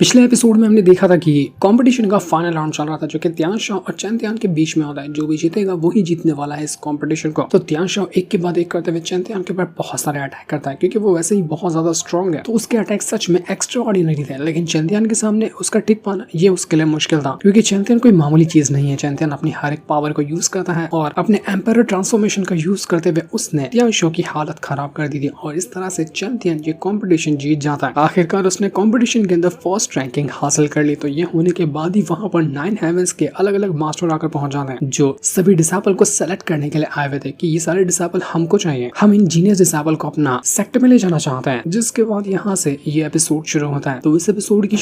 पिछले एपिसोड में हमने देखा था कि कंपटीशन का फाइनल राउंड चल रहा था जो कि त्यान शाओ और चेन त्यान के बीच में होता है। जो भी जीतेगा वही जीतने वाला है इस कंपटीशन को। तो त्यान शाओ एक के बाद एक करते हुए चेन त्यान के ऊपर बहुत सारे अटैक करता है क्योंकि वो वैसे ही बहुत ज्यादा स्ट्रॉन्ग है। तो उसके अटैक सच में एक्स्ट्रा ऑर्डिनरी थे, लेकिन चेन त्यान के सामने उसका टिक पाना ये उसके लिए मुश्किल था क्योंकि चेन त्यान कोई मामूली चीज नहीं है। चेन त्यान अपनी हर एक पावर को यूज करता है और अपने एम्पायर ट्रांसफॉर्मेशन का यूज करते हुए उसने त्यान शाओ की हालत खराब कर दी थी और इस तरह से चेन त्यान ये कॉम्पिटिशन जीत जाता है। आखिरकार उसने कॉम्पिटिशन के अंदर फर्स्ट रैंकिंग हासिल कर ली। तो ये होने के बाद ही वहां पर 9 हेवंस के अलग अलग मास्टर आकर पहुंच जाते हैं जो सभी डिसाइपल को सेलेक्ट करने के लिए आए हुए थे कि ये सारे डिसाइपल हमको चाहिए, हम इन जीनियस डिसाइपल को अपना सेक्ट में ले जाना चाहते हैं। जिसके बाद यहाँ से ये एपिसोड शुरू होता है। तो इस एपिसोड की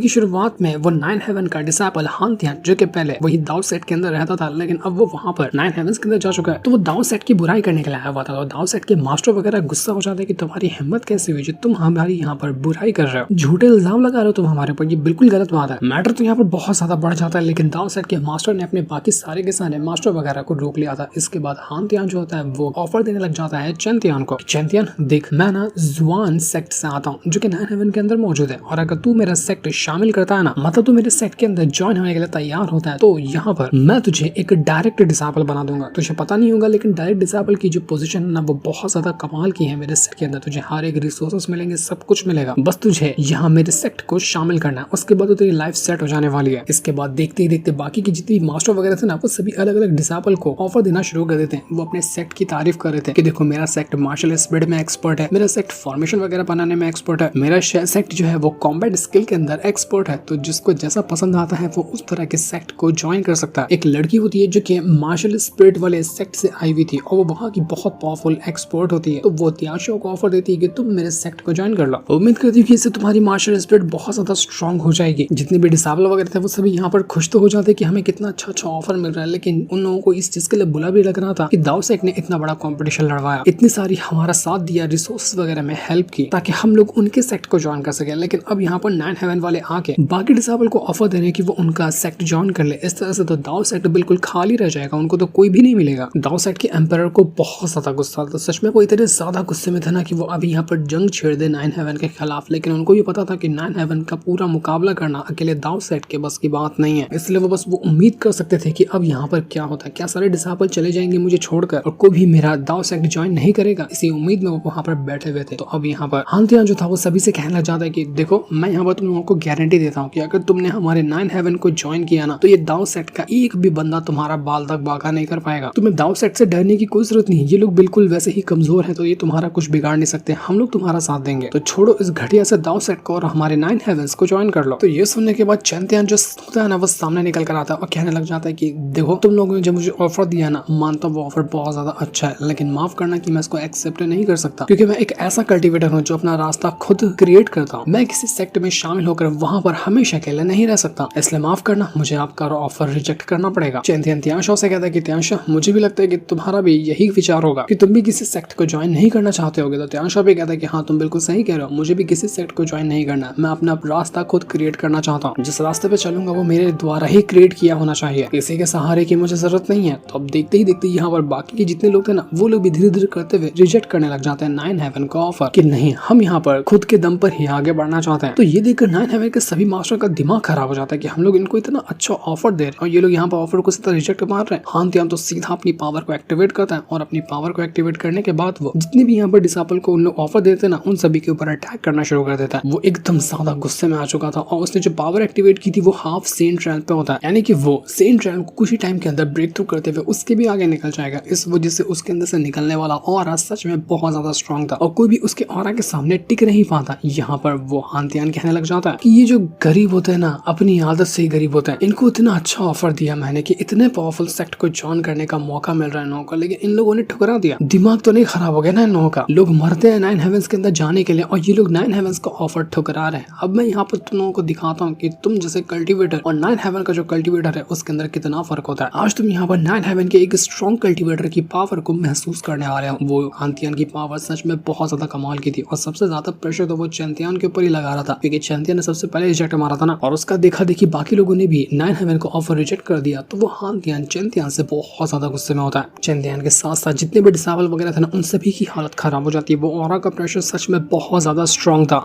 शुरुआत में वो 9 हेवन का डिसाइपल हान त्यान जो कि पहले वही दाओ सेट के अंदर रहता था, लेकिन अब वो वहां पर 9 हेवंस के अंदर जा चुका है। तो वो दाओ सेट की बुराई करने के लिए आया हुआ था। तो दाओ सेट के मास्टर वगैरह गुस्सा हो जाते हैं कि तुम्हारी हिम्मत कैसे हुई, तुम हमारी यहाँ पर बुराई कर रहे हो, झूठे इल्जाम लगा रहे हो तुम हमारे ऊपर, ये बिल्कुल गलत बात है। मैटर तो यहाँ पर बहुत ज्यादा बढ़ जाता है, लेकिन दाओ सेट के मास्टर ने अपने बाकी सारे के सारे मास्टर वगैरह को रोक लिया था। इसके बाद हान त्यान जो होता है वो ऑफर देने लग जाता है चेन त्यान को। चेन त्यान देख, मैं ना जुआन सेक्ट से आता हूँ जो कि 9 हेवन के अंदर मौजूद है, और अगर तू मेरा सेक्ट शामिल करता है ना, मतलब तू मेरे सेक्ट के अंदर ज्वाइन होने के लिए तैयार होता है, तो यहाँ पर मैं तुझे एक डायरेक्ट डिसाइपल बना दूंगा। तुझे पता नहीं होगा लेकिन डायरेक्ट डिसाइपल की जो पोजीशन है ना वो बहुत ज्यादा कमाल की है मेरे सेक्ट के अंदर। तुझे हर एक रिसोर्सेस मिलेंगे, सब कुछ मिलेगा, बस तुझे यहाँ मेरे सेक्ट को शामिल करना है। उसके बाद तो तेरी लाइफ सेट हो जाने वाली है। इसके बाद देखते ही देखते बाकी की जितनी मास्टर वगैरह थे ना वो सभी अलग अलग डिसाइपल को ऑफर देना शुरू कर देते हैं। वो अपने सेक्ट की तारीफ कर रहे थे कि देखो मेरा सेक्ट मार्शल स्पिरिट में एक्सपर्ट है, मेरा सेक्ट फॉर्मेशन वगैरह बनाने में एक्सपर्ट है, मेरा सेक्ट जो है वो कॉम्बैट स्किल के अंदर एक्सपर्ट है। तो जिसको जैसा पसंद आता है वो उस तरह के सेक्ट को ज्वाइन कर सकता है। एक लड़की होती है जो कि मार्शल स्पिरिट वाले सेक्ट से आई हुई थी और वो वहाँ की बहुत पावरफुल एक्सपर्ट होती है। तो वो त्यान शाओ को ऑफर देती है कि तुम मेरे सेक्ट को ज्वाइन कर लो। उम्मीद करती हूँ कि इससे तुम्हारी मार्शल स्पिरिट बहुत ज्यादा स्ट्रॉन्ग हो जाएगी। जितने भी डिसाइपल वगैरह थे वो सभी यहाँ पर खुश तो हो जाते कि हमें कितना अच्छा ऑफर मिल रहा है, लेकिन उन लोगों को इस चीज के लिए बुरा भी लग रहा था कि दाओ सेट ने इतना बड़ा कंपटीशन लड़वाया, इतनी सारी हमारा साथ दिया, रिसोर्स वगैरह में हेल्प की ताकि हम लोग उनके सेक्ट को ज्वाइन कर सके। लेकिन अब यहाँ पर 9 हेवन वाले आके बाकी डिसाइपल को ऑफर दे रहे हैं कि वो उनका सेक्ट ज्वाइन कर ले। इस तरह से तो दाओ सेट बिल्कुल खाली रह जाएगा, उनको तो कोई भी नहीं मिलेगा। दाओ सेट के एम्पायर को बहुत ज्यादा गुस्सा था, सच में वो इतने ज्यादा गुस्से में था ना कि वो अभी यहाँ पर जंग छेड़ दे 9 हेवन के खिलाफ। लेकिन उनको ये पता था कि 9 हेवन का पूरा मुकाबला करना अकेले दाओ सेट के बस की बात नहीं है, इसलिए वो बस वो उम्मीद कर सकते थे कि अब यहाँ पर क्या होता है, क्या सारे डिसाइपल चले जाएंगे मुझे छोड़कर और कोई भी मेरा दाओ सेक्ट ज्वाइन नहीं करेगा। इसी उम्मीद में वो वहाँ पर बैठे हुए थे। तो अब यहाँ पर हान त्यान जो था वो सभी से कहने लग जाता है कि देखो मैं यहाँ पर तुम लोगों को गारंटी देता हूँ कि अगर तुमने हमारे 9 हेवन को ज्वाइन किया ना तो ये दाओ सेक्ट का एक भी बंदा तुम्हारा बाल तक बाका नहीं कर पाएगा। तुम्हें दाओ सेक्ट से डरने की कोई जरूरत नहीं, ये लोग बिल्कुल वैसे ही कमजोर है, तो ये तुम्हारा कुछ बिगाड़ नहीं सकते, हम लोग तुम्हारा साथ देंगे। तो छोड़ो इस घटिया से दाओ सेक्ट को और हमारे 9 हेवंस को ज्वाइन कर लो। तो ये सुनने के बाद चेन त्यान जो होता है ना वो सामने निकल कर आता है और कहने लग जाता है कि देखो तुम लोगों ने जब मुझे ऑफर दिया ना, मानता वो ऑफर बहुत ज्यादा अच्छा है, लेकिन माफ करना कि मैं इसको एक्सेप्ट नहीं कर सकता क्योंकि मैं एक ऐसा कल्टीवेटर हूँ जो अपना रास्ता खुद क्रिएट करता हूँ। मैं किसी सेक्ट में शामिल होकर वहां पर हमेशा अकेले नहीं रह सकता, इसलिए माफ करना, मुझे आपका ऑफर रिजेक्ट करना पड़ेगा। चेन त्यान त्यान शाओ से कहता है कि त्यान शाओ मुझे भी लगता है कि तुम्हारा भी यही विचार होगा कि तुम भी किसी सेक्ट को ज्वाइन नहीं करना चाहते होगे। तो त्यान शाओ भी कहता है कि हाँ तुम बिल्कुल सही कह रहे हो, मुझे भी किसी सेक्ट को ज्वाइन नहीं करना, मैं अपना रास्ता खुद क्रिएट करना चाहता हूँ, जिस रास्ते पे चलूंगा वो मेरे द्वारा ही क्रिएट किया होना चाहिए, किसी के सहारे की मुझे जरूरत नहीं है। तो अब देखते ही देखते यहाँ पर बाकी के जितने लोग थे ना वो लोग भी धीरे धीरे करते हुए रिजेक्ट करने लग जाते हैं 9 हेवन का ऑफर कि नहीं, हम यहाँ पर खुद के दम पर ही आगे बढ़ना चाहते हैं। तो ये देखकर 9 हेवन के सभी मास्टर का दिमाग खराब हो जाता है कि हम लोग इनको इतना अच्छा ऑफर दे रहे हैं और ये लोग यहाँ पर ऑफर को सीधा रिजेक्ट मार रहे हैं। हान त्यान तो सीधा अपनी पावर को एक्टिवेट करता है और अपनी पावर को एक्टिवेट करने के बाद वो जितने भी यहाँ पर डिसाइपल को उन लोग ऑफर देते हैं ना उन सभी के ऊपर अटैक करना शुरू कर देता है। वो एकदम ज्यादा गुस्से में आ चुका था और उसने जो पावर एक्टिवेट की थी वो हाफ सेंट रैंक पे होता है, यानी कि वो सेंट रैंक को कुछ ही टाइम के अंदर ब्रेक थ्रू करते हुए उसके भी आगे निकल जाएगा। इस वजह से उसके अंदर से निकलने वाला ऑरा सच में बहुत ज्यादा स्ट्रॉन्ग था और कोई भी उसके ऑरा के सामने टिक नहीं पाता। यहाँ पर वो हान त्यान कहने लग जाता है कि ये जो गरीब होते हैं ना अपनी आदत से ही गरीब होते हैं, इनको इतना अच्छा ऑफर दिया मैंने कि इतने पावरफुल सेक्ट को ज्वाइन करने का मौका मिल रहा है इन लोगों को, लेकिन इन लोगों ने ठुकरा दिया। दिमाग तो नहीं खराब हो गया ना इन लोगों का, लोग मरते हैं 9 हेवंस के अंदर जाने के लिए और ये लोग 9 हेवंस का ऑफर ठुकरा रहे हैं। अब मैं यहाँ पर तुम लोगों को दिखाता हूँ कि तुम जैसे कल्टीवेटर और 9 हेवन का जो कल्टीवेटर है उसके अंदर कितना फर्क होता है। आज तुम यहाँ पर 9 हेवन के एक स्ट्रॉन्ग कल्टीवेटर की पावर को महसूस करने वाले हो। वो हान त्यान की पावर सच में बहुत ज्यादा कमाल की थी और सबसे ज्यादा प्रेशर तो वो चेन त्यान के ऊपर ही लगा रहा था क्योंकि चेन त्यान ने सबसे पहले रिजेक्ट मारा था ना, और उसका देखा देखी बाकी लोगों ने भी 9 हेवन को ऑफर रिजेक्ट कर दिया। तो वो हान त्यान चेन त्यान से बहुत ज्यादा गुस्से में होता है। चेन त्यान के साथ साथ जितने भी डिसाइपल वगैरह थे ना उन सभी की हालत खराब हो जाती है। वो ऑरा का प्रेशर सच में बहुत ज्यादा स्ट्रॉन्ग था।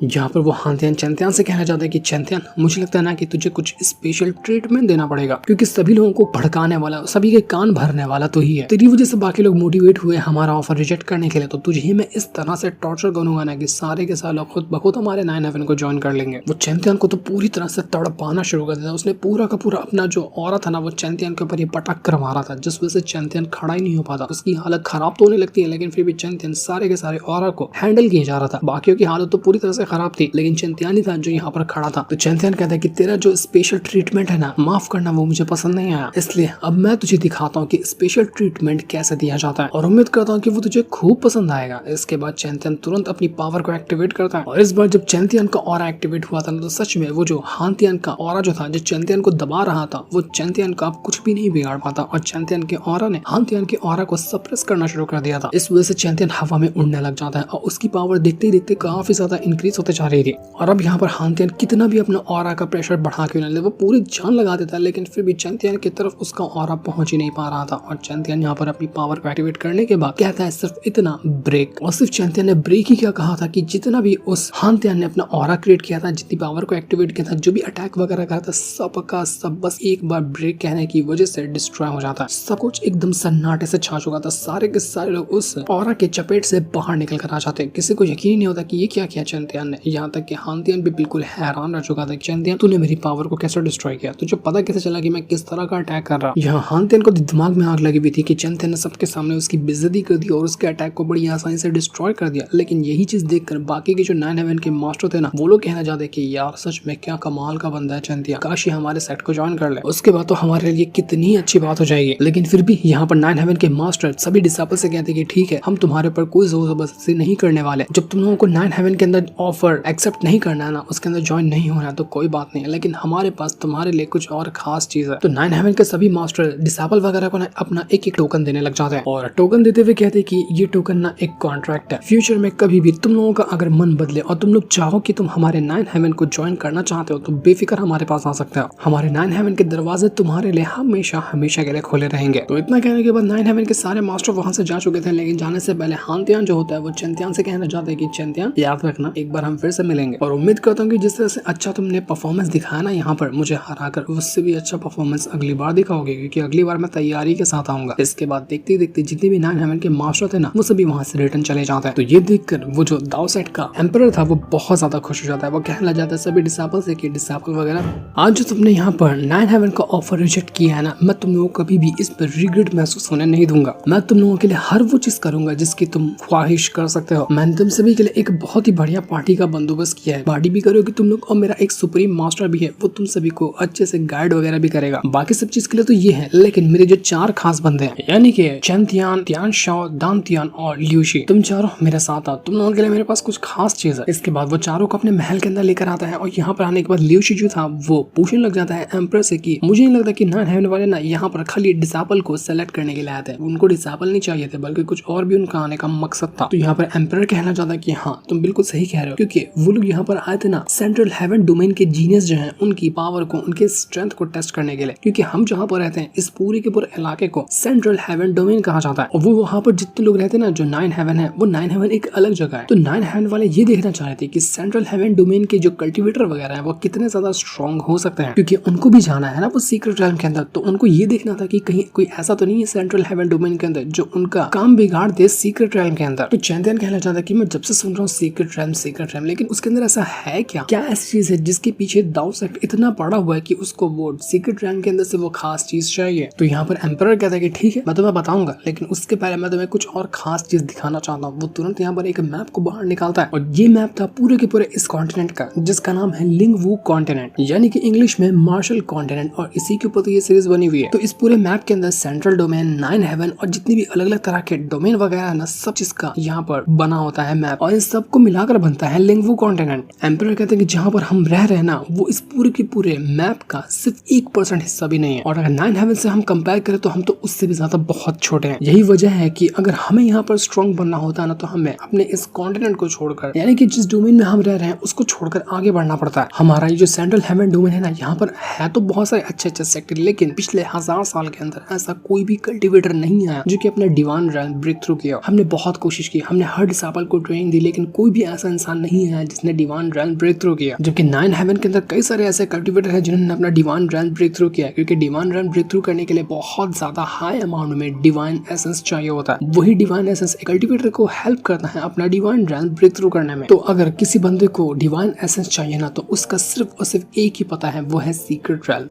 जहाँ पर वो हानतियान चैंतियान से कहना चाहता है कि चैंतियान, मुझे लगता है ना कि तुझे कुछ स्पेशल ट्रीटमेंट देना पड़ेगा, क्योंकि सभी लोगों को भड़काने वाला, सभी के कान भरने वाला तो ही है। तेरी वजह से बाकी लोग मोटिवेट हुए हमारा ऑफर रिजेक्ट करने के लिए, तो तुझे ही मैं इस तरह से टॉर्चर करूंगा ना कि सारे के सारे लोग खुद बखुद हमारे 9/11 को ज्वाइन कर लेंगे। वो चैंतियान को तो पूरी तरह से तड़पाना शुरू कर दिया। उसने पूरा का पूरा अपना जो औरत था ना, वो चैंतियान के ऊपर ये पटक कर मारा था, जिस वजह से चैंतियान खड़ा ही नहीं हो पाता। उसकी हालत खराब तो होने लगती है, लेकिन फिर भी चैंतियान सारे के सारे औरत को हैंडल किया जा रहा था। बाकियों की हालत तो पूरी तरह से खराब थी, लेकिन चैंतियान ही था जो यहाँ पर खड़ा था। तो चैंतियान कहता है कि तेरा जो स्पेशल ट्रीटमेंट है ना, माफ करना, वो मुझे पसंद नहीं आया, इसलिए अब मैं तुझे दिखाता हूँ कि स्पेशल ट्रीटमेंट कैसे दिया जाता है, और उम्मीद करता हूँ कि वो तुझे खूब पसंद आएगा। इसके बाद चैंतियान तुरंत अपनी पावर को एक्टिवेट करता है, और इस बार जब चैंतियान का ऑरा एक्टिवेट हुआ था तो सच में वो जो हानतियान का ऑरा जो था, जो चैंतियान को दबा रहा था, वो चैंतियान का अब कुछ भी नहीं बिगाड़ पाता, और चैंतियान के ऑरा ने हानतियान के ऑरा को सप्रेस करना शुरू कर दिया था। इस वजह से चैंतियान हवा में उड़ने लग जाता है, और उसकी पावर देखते ही देखते काफी ज्यादा इंक्रीज होते जा रही थी। और अब यहाँ पर हानतियान कितना भी अपना ऑरा का प्रेशर बढ़ा के ले, वो पूरी जान लगा देता है, लेकिन फिर भी चैंतियान की तरफ उसका ऑरा पहुंच ही नहीं पा रहा था। और चैंतियान यहाँ पर अपनी पावर को एक्टिवेट करने के बाद कहता है सिर्फ इतना ब्रेक, और सिर्फ चैंतियान ने ब्रेक ही क्या कहा था कि जितना भी उस हानतियान ने अपना ऑरा क्रिएट किया था, जितनी पावर को एक्टिवेट किया था, जो भी अटैक वगैरह करा था, सब का सब बस एक बार ब्रेक कहने की वजह से डिस्ट्रॉय हो जाता है। सब कुछ एकदम सन्नाटे से छा चुका था। सारे के सारे लोग उस ऑरा के चपेट से बाहर निकल कर आ जाते हैं। किसी को यकीन नहीं होता कि ये क्या किया चैंतियान ने। यहाँ तक कि हानतियान भी बिल्कुल हैरान रह चुका था, चैंतियान तूने मेरी पावर को कैसे डिस्ट्रॉय किया, तुझे पता कैसे चला कि मैं किस तरह का अटैक कर रहा। यहाँ हानतियान को दिमाग में आग लगी हुई थी कि चैंतियान ने सबके सामने उसकी बेइज्जती कर दी और उसके अटैक को बड़ी आसानी से डिस्ट्रॉय कर दिया। लेकिन यही चीज देखकर बाकी के जो 9/11 के मास्टर थे ना, वो लोग कहना चाहते कि यार सच में क्या कमाल का बंदा है चैंतियान, काश ये हमारे सेट को ज्वाइन कर ले, उसके बाद तो हमारे लिए कितनी अच्छी बात हो जाएगी। लेकिन फिर भी यहाँ पर 9/11 के मास्टर सभी डिसाइपल से कहते कि ठीक है, हम तुम्हारे ऊपर कोई जोर जबरदस्ती नहीं करने वाले। जब तुम लोगों को 9/11 के अंदर ऑफर एक्सेप्ट नहीं करना है ना, उसके अंदर ज्वाइन नहीं होना तो कोई बात नहीं है, लेकिन हमारे पास तुम्हारे लिए कुछ और खास चीज है। तो 9/11 के सभी मास्टर डिसाइपल वगैरह को ना अपना एक एक टोकन देने लग जाते हैं, और टोकन देते हुए कहते हैं कि ये टोकन ना एक कॉन्ट्रैक्ट है। फ्यूचर में कभी भी तुम लोगों का अगर मन बदले और तुम लोग चाहो कि तुम हमारे 9/11 को ज्वाइन करना चाहते हो, तो बेफिक्र हमारे पास आ सकते हो। हमारे 9/11 के दरवाजे तुम्हारे लिए हमेशा हमेशा के लिए खोले रहेंगे। तो इतना कहने के बाद 9/11 के सारे मास्टर वहां से जा चुके थे, लेकिन जाने से पहले हानतियान जो होता है वो चैंतियान से कहना चाहता है कि चैंतियान याद रखना, एक बार हम फिर से मिलेंगे, और उम्मीद करता हूँ कि जिस तरह से अच्छा तुमने परफॉर्मेंस दिखाया ना यहाँ पर मुझे हराकर, उससे भी अच्छा परफॉर्मेंस अगली बार दिखाओगे, क्योंकि अगली बार मैं तैयारी के साथ आऊंगा। इसके बाद देखते ही देखते जितने भी 9/11 के मास्टर थे ना, वो सभी वहां से रिटर्न चले जाते हैं। तो ये देखकर वो जो दाओ सेट का एम्परर था वो बहुत ज्यादा खुश हो जाता है। वो कहने लग जाता है सभी डिसाइपल से कि डिसाइपल वगैरह, आज जो तुमने यहाँ पर 9/11 का ऑफर रिजेक्ट किया है ना, मैं तुम लोगों को कभी भी इस पर रिग्रेट महसूस होने नहीं दूंगा। मैं तुम लोगों के लिए हर वो चीज करूंगा जिसकी तुम ख्वाहिश कर सकते हो। मैंने तुम सभी के लिए एक बहुत ही बढ़िया पार्टी का बंदोबस्त किया है। पार्टी भी करोगे तुम लोग, और मेरा एक सुप्रीम मास्टर भी है, वो तुम सभी को अच्छे से गाइड वगैरह भी करेगा। बाकी सब चीज के लिए तो ये है, लेकिन मेरे जो 4 खास बंदे हैं, यानी कि चैंतियान, तियानशाओ, दानतियान और ल्यूशी, तुम चारों मेरे साथ आओ। तुम लोगों के लिए मेरे पास कुछ खास चीज है। इसके बाद वो चारों को अपने महल के अंदर लेकर आता है, और यहाँ पर आने के बाद ल्यूशी जो था वो पूछने लग जाता है एम्परर से कि मुझे नहीं लगता कि 9/11 वाले ना यहाँ पर खाली डिसाइपल को सेलेक्ट करने के लिए आते हैं। उनको डिसाइपल नहीं चाहिए थे, बल्कि कुछ और भी उनका आने का मकसद था। तो यहाँ पर एम्परर कहना चाहता है कि हाँ, तुम बिल्कुल सही कह रहे हो, क्योंकि वो लोग यहाँ पर आए थे ना सेंट्रल हेवन डोमेन के जीनियस जो है, उनकी पावर को, उनके स्ट्रेंथ को टेस्ट करने के लिए। क्योंकि हम जहाँ पर रहते हैं, इस पूरे के पूरे इलाके को सेंट्रल हेवन डोमेन कहा जाता है, और वो वहाँ पर जितने लोग रहते हैं ना, जो 9/11 है, वो 9/11 एक अलग जगह है। तो 9/11 वाले ये देखना चाह रहे थे कि सेंट्रल हेवन डोमेन के जो कल्टिवेटर वगैरह है वो कितने ज्यादा स्ट्रॉन्ग हो सकते हैं, क्योंकि उनको भी जाना है ना वो सीक्रेट रेल्म के अंदर। तो उनको ये देखना था कि कहीं कोई ऐसा तो नहीं है सेंट्रल हेवन डोमेन के अंदर जो उनका काम बिगाड़ दे सीक्रेट रेल्म के अंदर। तो चैंतियान कहना चाहता है कि मैं जब से सुन रहा हूँ सीक्रेट रेल्म, लेकिन उसके अंदर ऐसा है क्या ऐसी चीज है जिसके पीछे दाओ सेट इतना पड़ा हुआ है कि उसको वो सीक्रेट रेल्म के अंदर से वो खास चीज चाहिए। तो यहाँ पर एम्परर कहता है कि ठीक है, मैं तुम्हें बताऊंगा, लेकिन उसके पहले मैं तुम्हें कुछ और खास चीज दिखाना चाहता हूँ। वो तुरंत यहाँ पर एक मैप को बाहर निकालता है, और ये मैप था पूरे के पूरे इस कॉन्टिनेंट का, जिसका नाम है लिंगवू कॉन्टिनेंट, यानी कि इंग्लिश में मार्शल कॉन्टिनेंट, और इसी के ऊपर तो ये सीरीज बनी हुई है। तो इस पूरे मैप के अंदर सेंट्रल डोमेन, 9/11 और जितनी भी अलग अलग तरह के डोमेन वगैरह ना, सब चीज का यहाँ पर बना होता है मैप, और इन सबको मिलाकर बनता है लिंगवू कॉन्टिनेंट। एम्परर कहते हैं कि जहाँ पर हम रह रहे हैं ना, वो इस पूरे के पूरे मैप का सिर्फ 1% हिस्सा भी नहीं है, और अगर 9/11 से हम कंपेयर करें तो हम तो उससे भी ज्यादा बहुत छोटे हैं। यही वजह है कि अगर हमें यहाँ पर स्ट्रॉन्ग बनना होता है ना, तो हमें अपने इस कॉन्टिनेंट को छोड़कर, यानी कि जिस डोमेन में हम रह रहे हैं उसको छोड़कर आगे बढ़ना पड़ता है। हमारा ये जो सेंट्रल हेवन डोमेन है ना, यहाँ पर है तो बहुत सारे अच्छे सेक्टर, लेकिन पिछले 1000 साल के अंदर ऐसा कोई भी कल्टिवेटर नहीं आया जो कि अपना डिवाइन रेल्म ब्रेक थ्रू किया। हमने बहुत कोशिश की, हमने हर डिसाइपल को ट्रेनिंग दी, लेकिन कोई भी ऐसा इंसान नहीं है जिसने डिवाइन रेल्म ब्रेक थ्रू किया, जबकि 9 हेवन के अंदर कई सारे ऐसे कल्टिवेटर हैं जिन्होंने अपना डिवाइन रेल्म ब्रेक थ्रू किया, क्योंकि डिवाइन रेल्म ब्रेक थ्रू करने के लिए बहुत ज्यादा हाई अमाउंट में डिवाइन एसेंस चाहिए होता है। वही डिवाइन एसेंस कल्टिवेटर को हेल्प करता है अपना डिवाइन रेल्म ब्रेक थ्रू करने में। तो अगर किसी बंदे को डिवाइन एसेंस चाहिए ना, तो उसका सिर्फ और सिर्फ एक ही पता है, वो है सीक्रेट रेल्म।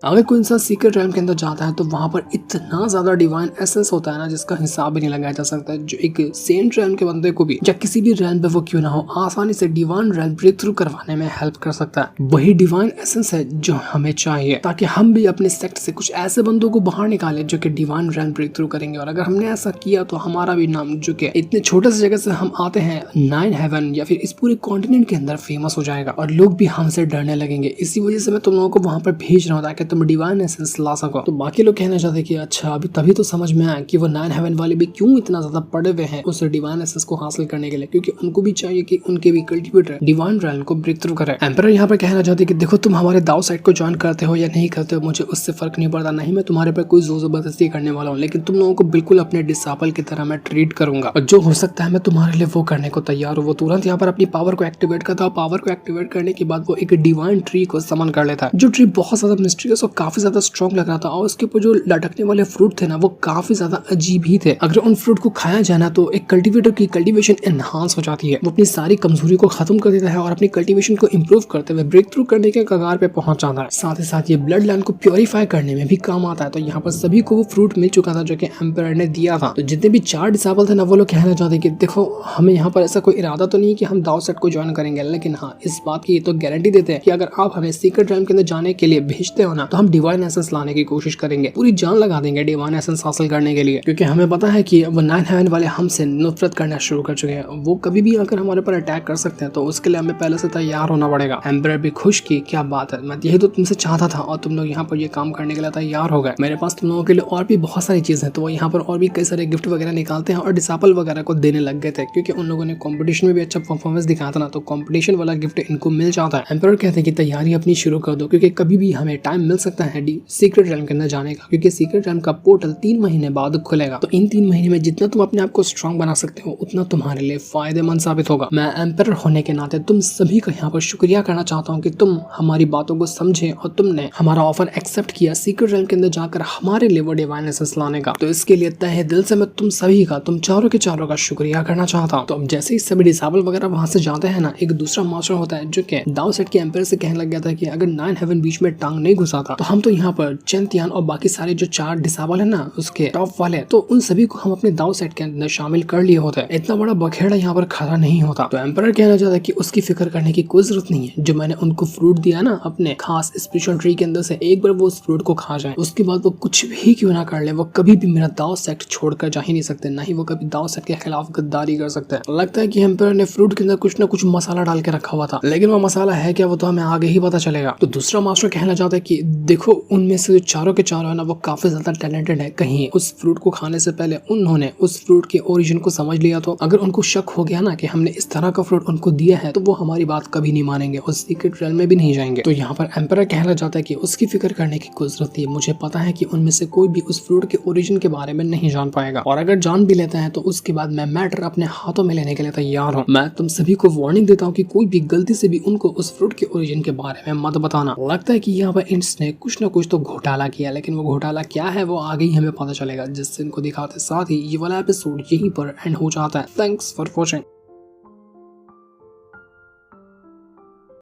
अगर कोई इंसान सीक्रेट रेल्म के अंदर जाता है तो वहां पर इतना ज्यादा डिवाइन एसेंस होता है ना, जिसका हिसाब भी नहीं लगाया जा सकता, जो एक सेंट रेल्म के बंदे को भी या किसी भी रेल्म पे वो क्यों ना हो, आसानी से डिवाइन रेल्म ब्रेक थ्रू करवाने में हेल्प कर सकता है। वही डिवाइन एसेंस है जो हमें चाहिए ताकि हम भी अपने सेक्ट से कुछ ऐसे बंदों को बाहर निकाले जो कि डिवाइन रेल्म ब्रेक थ्रू करेंगे। और अगर हमने ऐसा किया तो हमारा भी नाम, जो कि इतने छोटे से जगह से हम आते हैं, 9 हेवन या फिर इस पूरे कॉन्टिनेंट के अंदर फेमस हो जाएगा और लोग भी हमसे डरने लगेंगे। इसी वजह से मैं तुम लोगों को वहां पर भेज रहा हूँ ताकि तुम डिवाइन एसेंस ला सको। तो बाकी लोग कहना चाहते कि अच्छा अभी तभी तो समझ में आया कि वो 9 हेवन वाले भी क्यों इतना ज्यादा पड़े हुए हैं उस डिवाइन एसेंस को हासिल करने के लिए, क्योंकि उनको भी चाहिए कि उनके भी कल्टिवेटर डिवाइन रेल्म को ब्रेक थ्रू करे। एम्परर यहाँ पर कहना चाहते कि देखो तुम हमारे दाव साइड को ज्वाइन करते हो या नहीं करते हो, मुझे उससे फर्क नहीं पड़ता, नहीं मैं तुम्हारे पर कोई जोर जबरदस्ती करने वाला हूँ, लेकिन तुम लोगों को बिल्कुल अपने डिसाइपल की तरह मैं ट्रीट करूंगा और जो हो सकता है मैं तुम्हारे लिए वो करने को तैयार हूँ। वो तुरंत यहाँ पर अपनी पावर को एक्टिवेट करता है। पावर को एक्टिवेट करने के बाद वो एक डिवाइन ट्री को समन कर लेता है, जो ट्री बहुत ज्यादा मिस्टीरियस और काफी ज्यादा स्ट्रॉन्ग लग रहा था। और उसके ऊपर जो लटकने वाले फ्रूट थे ना, वो काफी ज्यादा अजीब ही थे। अगर उन फ्रूट को खाया जाए ना तो एक कल्टीवेटर की कल्टीवेशन एनहांस हो जाती है, वो अपनी सारी कमजोरी को खत्म कर देता है और अपनी कल्टीवेशन को इंप्रूव करते हुए ब्रेक थ्रू करने के कगार पे पहुंच जाता है। साथ ही साथ ये ब्लड लाइन को प्योरीफाई करने में भी काम आता है। तो यहाँ पर सभी को वो फ्रूट मिल चुका था जो कि एम्परर ने दिया था। तो जितने भी 4 डिसाइपल थे ना, वो लोग कहना चाहते कि देखो हमें यहाँ पर ऐसा कोई इरादा तो नहीं कि हम दाव सेट को ज्वाइन करेंगे, लेकिन हाँ इस बात की तो गारंटी देते हैं कि अगर आप हमें सीक्रेट रेल्म के अंदर जाने के लिए भेजते हो ना, तो हम डिवाइन एसेंस लाने की कोशिश करेंगे, पूरी जान लगा देंगे डिवाइन एसेंस हासिल करने के लिए, क्योंकि हमें पता है कि वो 9 हेवन वाले हमसे नफरत करना शुरू कर चुके हैं। वो कभी भी अगर हमारे पर अटैक कर सकते हैं, तो उसके लिए हमें पहले से तैयार होना पड़ेगा। एम्परर भी खुश की क्या बात है, मैं यही तो तुमसे चाहता था और तुम लोग यहाँ पर ये काम करने के लिए तैयार हो गए। मेरे पास तुम लोगों के लिए और भी बहुत सारी चीजें हैं। तो वो यहाँ पर और भी कई सारे गिफ्ट वगैरह निकालते हैं और डिसाइपल वगैरह को देने लग गए थे, क्योंकि उन लोगों ने कॉम्पिटिशन में भी अच्छा परफॉर्मेंस दिखाया था ना, तो कॉम्पिटिशन वाला गिफ्ट इनको मिल जाता है। एम्परर कहते हैं कि तैयारी अपनी शुरू कर दो, क्योंकि कभी भी हमें टाइम मिल सकता है सीक्रेट रेल्म के अंदर जाने का, क्योंकि सीक्रेट रेल्म का पोर्टल 3 महीने बाद खुलेगा। तो इन 3 महीने में जितना तुम अपने आप को स्ट्रांग बना सकते हो, उतना तुम्हारे लिए फायदेमंद साबित होगा। मैं एम्परर होने के नाते तुम सभी का यहाँ पर शुक्रिया करना चाहता हूँ कि तुम हमारी बातों को समझे और तुमने हमारा ऑफर एक्सेप्ट किया सीक्रेट रेल्म के अंदर जाकर हमारे लिए वो डिवाइन एसेंस लाने का। तो इसके लिए तहे दिल से मैं तुम सभी का, तुम चारों के चारों का शुक्रिया करना चाहता हूँ। तो अब जैसे ही सभी डिसाइपल वगैरह वहां से जाते हैं ना, एक दूसरा मास्टर होता है जो कि दाव सेट के एम्परर से कहने लग गया था कि अगर 9 हेवन बीच में टांग नहीं घुसाता तो हम तो यहाँ पर चेंतियान और बाकी सारे जो 4 डिसाइपल है ना उसके टॉप वाले, तो उन सभी को हम अपने दाव सेट के अंदर शामिल कर लिए होते, इतना बड़ा बखेड़ा यहाँ पर खड़ा नहीं होता। तो एम्परर कहना चाहता है कि उसकी फिक्र करने की कोई जरूरत नहीं है। जो मैंने उनको फ्रूट दिया ना अपने खास स्पिरिचुअल ट्री के अंदर से, एक बार वो उस फ्रूट को खा जाए, उसके बाद वो कुछ भी क्यों ना कर ले, वो कभी भी मेरा दाव सेट छोड़कर जा ही नहीं सकते, ना ही वो कभी दाव सेट के खिलाफ गद्दारी कर सकते हैं। लगता है कि एम्परर ने फ्रूट के अंदर कुछ ना कुछ मसाला डाल के रखा हुआ था, लेकिन वो मसाला है क्या वो तो हमें आगे ही पता चलेगा। तो दूसरा मास्टर कहना चाहता है कि देखो उनमें से चारों के चारों है ना, वो काफी ज्यादा टैलेंटेड है। कहीं उस फ्रूट को खाने से पहले उन्होंने उस फ्रूट के ओरिजिन को समझ लिया, तो अगर उनको शक हो गया ना कि हमने इस तरह का फ्रूट उनको दिया है, तो वो हमारी बात कभी नहीं मानेंगे और सीक्रेट रेल्म में भी नहीं जाएंगे। तो यहाँ पर एम्परर कहना चाहता है कि उसकी फिक्र करने की कोई जरूरत नहीं है। मुझे पता है कि उनमें से कोई भी उस फ्रूट के ओरिजिन के बारे में नहीं जान पाएगा, और अगर जान भी लेता है तो उसके बाद मैं मैटर अपने हाथों में लेने के लिए तैयार हूँ। मैं तुम सभी को वार्निंग देता हूँ कि कोई भी गलती से भी उनको उस फ्रूट के ओरिजिन के बारे में मत बताना। लगता है कि यहाँ पर इंट्स ने कुछ ना कुछ तो घोटाला किया, लेकिन वो घोटाला क्या है वो आगे ही हमें पता चलेगा, जिससे इनको दिखाते साथ ही ये वाला एपिसोड यहीं पर एंड हो जाता है। Thanks for watching.